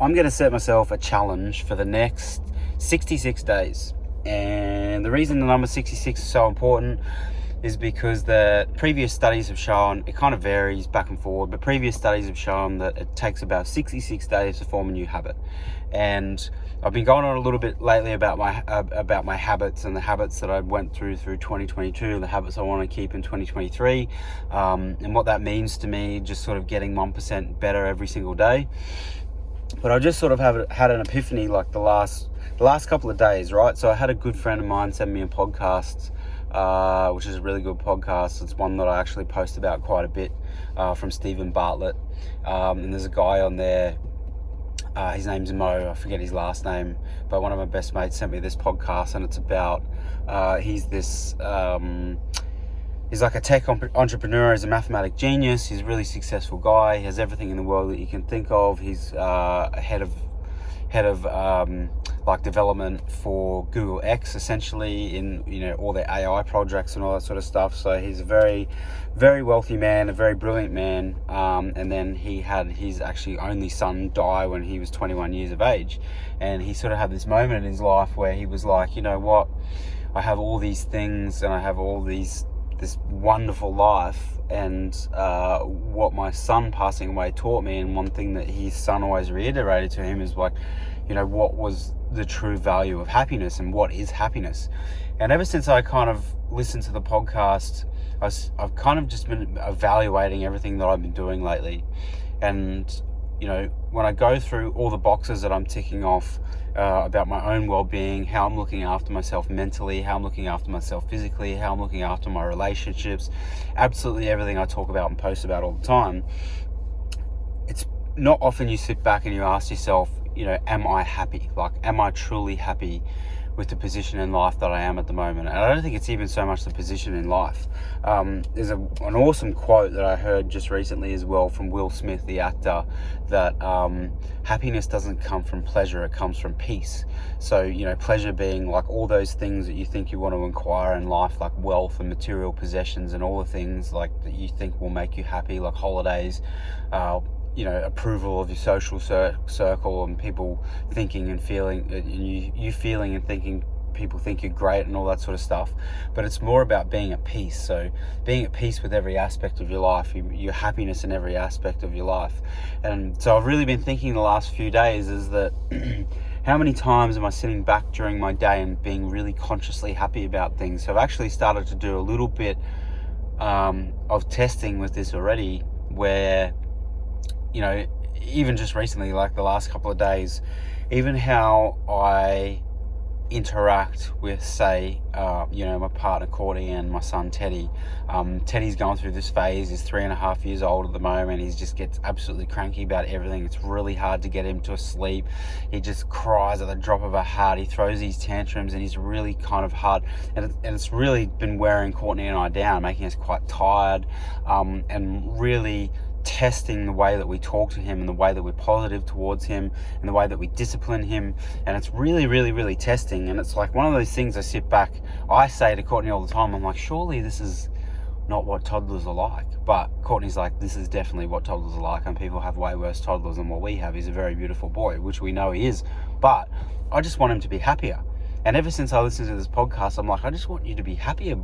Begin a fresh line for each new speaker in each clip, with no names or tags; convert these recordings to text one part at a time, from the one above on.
I'm going to set myself a challenge for the next 66 days. And the reason the number 66 is so important is because the previous studies have shown, it kind of varies back and forward, but previous studies have shown that it takes about 66 days to form a new habit. And I've been going on a little bit lately about my habits and the habits that I went through 2022, the habits I want to keep in 2023, and what that means to me, just sort of getting 1% better every single day. But I just sort of had an epiphany like the last couple of days, right? So I had a good friend of mine send me a podcast, which is a really good podcast. It's one that I actually post about quite a bit, from Stephen Bartlett. And there's a guy on there, his name's Mo, I forget his last name, but one of my best mates sent me this podcast, and it's about, he's like a tech entrepreneur. He's a mathematic genius. He's a really successful guy. He has everything in the world that you can think of. He's head of like development for Google X, essentially, in all their AI projects and all that sort of stuff. So he's a very, very wealthy man, a very brilliant man. And then he had his actually only son die when he was 21 years of age. And he sort of had this moment in his life where he was like, you know what, I have all these things and I have all this wonderful life, and what my son passing away taught me, and one thing that his son always reiterated to him is like, what was the true value of happiness and what is happiness. And ever since I kind of listened to the podcast, I've kind of just been evaluating everything that I've been doing lately. And when I go through all the boxes that I'm ticking off about my own well-being, how I'm looking after myself mentally, how I'm looking after myself physically, how I'm looking after my relationships, absolutely everything I talk about and post about all the time, it's not often you sit back and you ask yourself, am I happy? Like, am I truly happy with the position in life that I am at the moment? And I don't think it's even so much the position in life. There's an awesome quote that I heard just recently as well from Will Smith, the actor, that happiness doesn't come from pleasure, it comes from peace. So, pleasure being like all those things that you think you want to acquire in life, like wealth and material possessions and all the things like that you think will make you happy, like holidays, approval of your social circle, and people thinking and feeling, you feeling and thinking people think you're great and all that sort of stuff. But it's more about being at peace. So being at peace with every aspect of your life, your happiness in every aspect of your life. And so I've really been thinking the last few days is that how many times am I sitting back during my day and being really consciously happy about things? So I've actually started to do a little bit of testing with this already, where even just recently, like the last couple of days, even how I interact with, say, my partner Courtney and my son Teddy. Teddy's going through this phase. He's 3.5 years old at the moment. He just gets absolutely cranky about everything. It's really hard to get him to sleep. He just cries at the drop of a hat. He throws these tantrums, and he's really kind of hard. And it's really been wearing Courtney and I down, making us quite tired, and really testing the way that we talk to him and the way that we're positive towards him and the way that we discipline him. And it's really, really, really testing. And it's like one of those things I sit back, I say to Courtney all the time, I'm like, surely this is not what toddlers are like. But Courtney's like, this is definitely what toddlers are like, and people have way worse toddlers than what we have. He's a very beautiful boy, which we know he is, but I just want him to be happier. And ever since I listened to this podcast, I'm like, I just want you to be happier.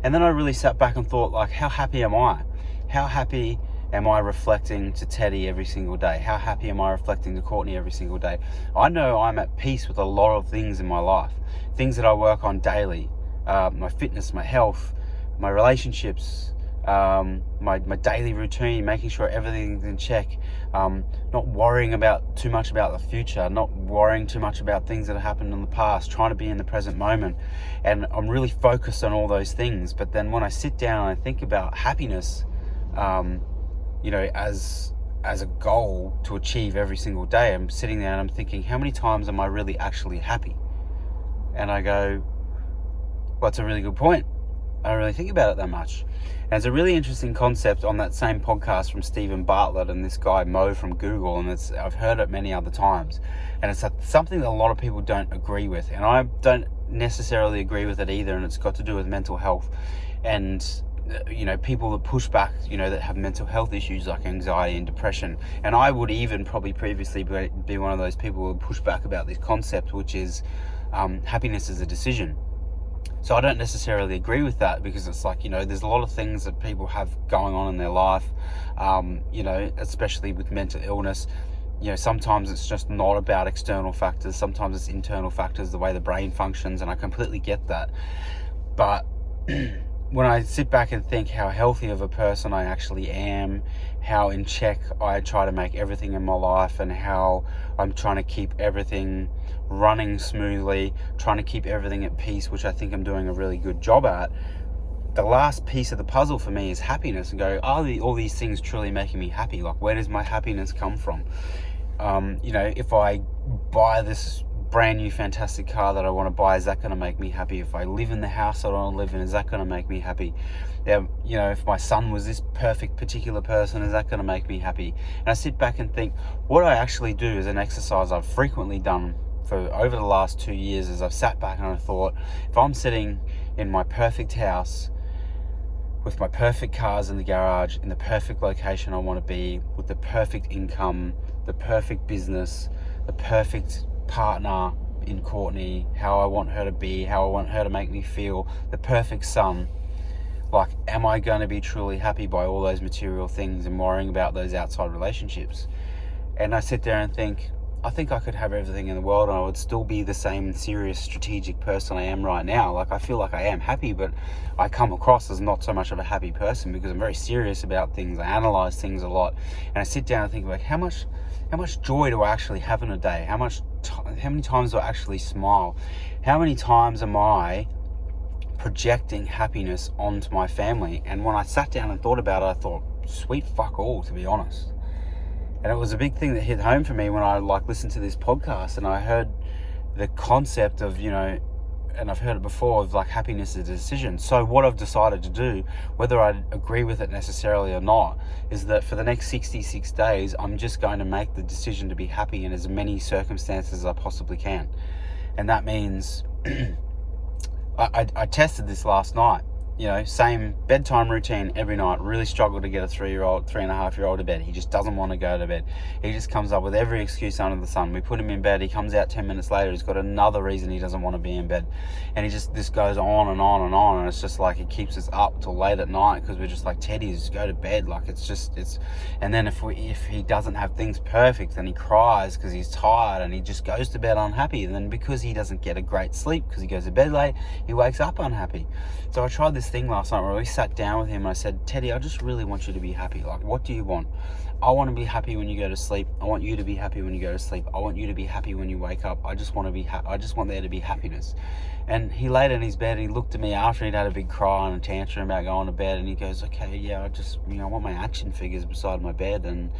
And then I really sat back and thought, like, how happy am I? How happy am I reflecting to Teddy every single day? How happy am I reflecting to Courtney every single day? I know I'm at peace with a lot of things in my life, things that I work on daily, my fitness, my health, my relationships, my daily routine, making sure everything's in check, not worrying too much about the future, not worrying too much about things that have happened in the past, trying to be in the present moment. And I'm really focused on all those things. But then when I sit down and I think about happiness, as a goal to achieve every single day, I'm sitting there and I'm thinking, how many times am I really actually happy? And I go, well, that's a really good point. I don't really think about it that much. And it's a really interesting concept on that same podcast from Stephen Bartlett and this guy Mo from Google, and I've heard it many other times. And it's something that a lot of people don't agree with, and I don't necessarily agree with it either, and it's got to do with mental health. And people that push back, that have mental health issues like anxiety and depression. And I would even probably previously be one of those people who would push back about this concept, which is happiness is a decision. So I don't necessarily agree with that, because it's like, there's a lot of things that people have going on in their life, especially with mental illness. Sometimes it's just not about external factors. Sometimes it's internal factors, the way the brain functions, and I completely get that. But when I sit back and think how healthy of a person I actually am, how in check I try to make everything in my life, and how I'm trying to keep everything running smoothly, trying to keep everything at peace, which I think I'm doing a really good job at, the last piece of the puzzle for me is happiness, and go, are all these things truly making me happy? Like, where does my happiness come from? If I buy this brand new fantastic car that I want to buy, is that going to make me happy? If I live in the house that I want to live in, is that going to make me happy? If my son was this perfect particular person, is that going to make me happy? And I sit back and think, what I actually do is an exercise I've frequently done for over the last 2 years, is I've sat back and I thought, if I'm sitting in my perfect house with my perfect cars in the garage, in the perfect location I want to be, with the perfect income, the perfect business, the perfect partner in Courtney, how I want her to be, how I want her to make me feel, the perfect son, like, am I going to be truly happy by all those material things and worrying about those outside relationships? And I sit there and think, I think I could have everything in the world and I would still be the same serious, strategic person I am right now. Like, I feel like I am happy, but I come across as not so much of a happy person, because I'm very serious about things. I analyze things a lot, and I sit down and think, like, how much joy do I actually have in a day? How many times do I actually smile? How many times am I projecting happiness onto my family? And when I sat down and thought about it, I thought, sweet fuck all, to be honest. And it was a big thing that hit home for me when I listened to this podcast, and I heard the concept of, and I've heard it before, of happiness is a decision. So what I've decided to do, whether I agree with it necessarily or not, is that for the next 66 days, I'm just going to make the decision to be happy in as many circumstances as I possibly can. And that means I tested this last night. Same bedtime routine every night. Really struggle to get a 3.5-year-old to bed. He just doesn't want to go to bed. He just comes up with every excuse under the sun. We put him in bed. He comes out 10 minutes later. He's got another reason he doesn't want to be in bed. And this goes on and on and on. And it's just like, it keeps us up till late at night, because we're just like, Teddy, just go to bed. And then if he doesn't have things perfect, then he cries because he's tired, and he just goes to bed unhappy. And then because he doesn't get a great sleep because he goes to bed late, he wakes up unhappy. So I tried this thing last night where we sat down with him and I said, Teddy, I just really want you to be happy. Like, what do you want? I want to be happy when you go to sleep. I want you to be happy when you go to sleep. I want you to be happy when you wake up. I just want to be I just want there to be happiness. And he laid in his bed and he looked at me after he'd had a big cry and a tantrum about going to bed, and he goes, okay, yeah, I just, I want my action figures beside my bed, and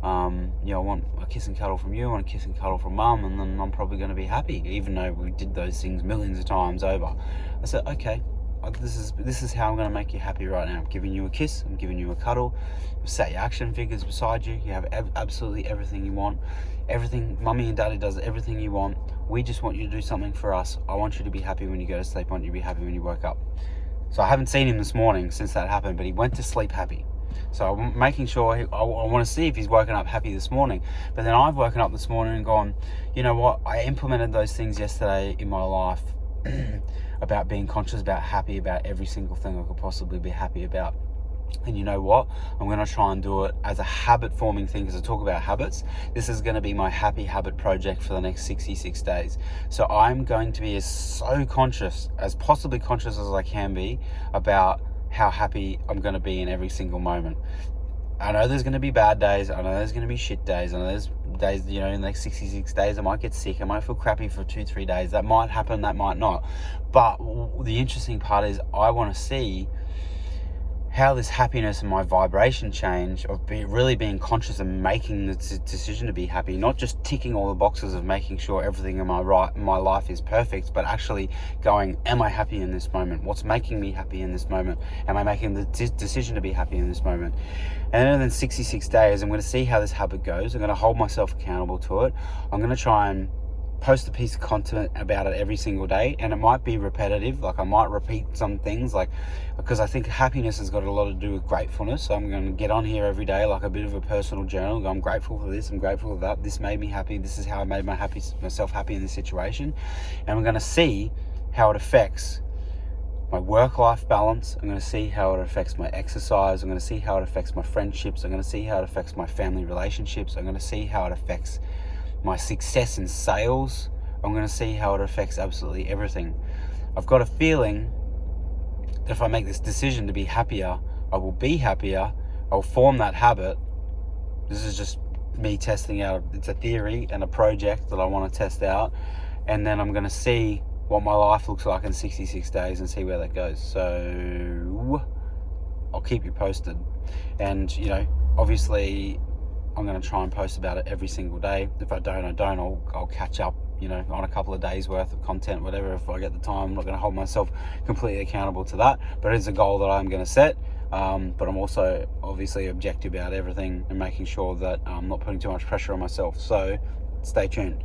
I want a kiss and cuddle from you, I want a kiss and cuddle from mum, and then I'm probably going to be happy, even though we did those things millions of times over. I said, okay, this is how I'm going to make you happy right now. I'm giving you a kiss, I'm giving you a cuddle, I've set your action figures beside you, you have absolutely everything you want, everything, mummy and daddy does everything you want, we just want you to do something for us. I want you to be happy when you go to sleep, I want you to be happy when you wake up. So I haven't seen him this morning since that happened, but he went to sleep happy. So I'm making sure, I want to see if he's woken up happy this morning. But then I've woken up this morning and gone, you know what, I implemented those things yesterday in my life about being conscious, about happy, about every single thing I could possibly be happy about. And you know what? I'm going to try and do it as a habit-forming thing, because I talk about habits. This is going to be my happy habit project for the next 66 days. So I'm going to be so conscious, as possibly conscious as I can be, about how happy I'm going to be in every single moment. I know there's going to be bad days. I know there's going to be shit days. I know there's days, in the next 66 days, I might get sick. I might feel crappy for 2-3 days. That might happen, that might not. But the interesting part is I want to see how this happiness and my vibration change of really being conscious and making the decision to be happy, not just ticking all the boxes of making sure everything in my life is perfect, but actually going, am I happy in this moment? What's making me happy in this moment? Am I making the decision to be happy in this moment? And then 66 days, I'm going to see how this habit goes. I'm going to hold myself accountable to it. I'm going to try and post a piece of content about it every single day, and it might be repetitive. Like I might repeat some things, like, because I think happiness has got a lot to do with gratefulness. So I'm going to get on here every day, like a bit of a personal journal. I'm grateful for this, I'm grateful for that, this made me happy, this is how I made myself happy in this situation. And I'm going to see how it affects my work-life balance. I'm going to see how it affects my exercise. I'm going to see how it affects my friendships. I'm going to see how it affects my family relationships. I'm going to see how it affects my success in sales. I'm going to see how it affects absolutely everything. I've got a feeling that if I make this decision to be happier, I will be happier. I'll form that habit. This is just me testing out. It's a theory and a project that I want to test out. And then I'm going to see what my life looks like in 66 days and see where that goes. So I'll keep you posted. And, obviously I'm going to try and post about it every single day. If I don't, I'll catch up, on a couple of days worth of content, whatever, if I get the time. I'm not going to hold myself completely accountable to that, but it is a goal that I'm going to set. But I'm also obviously objective about everything and making sure that I'm not putting too much pressure on myself. So stay tuned.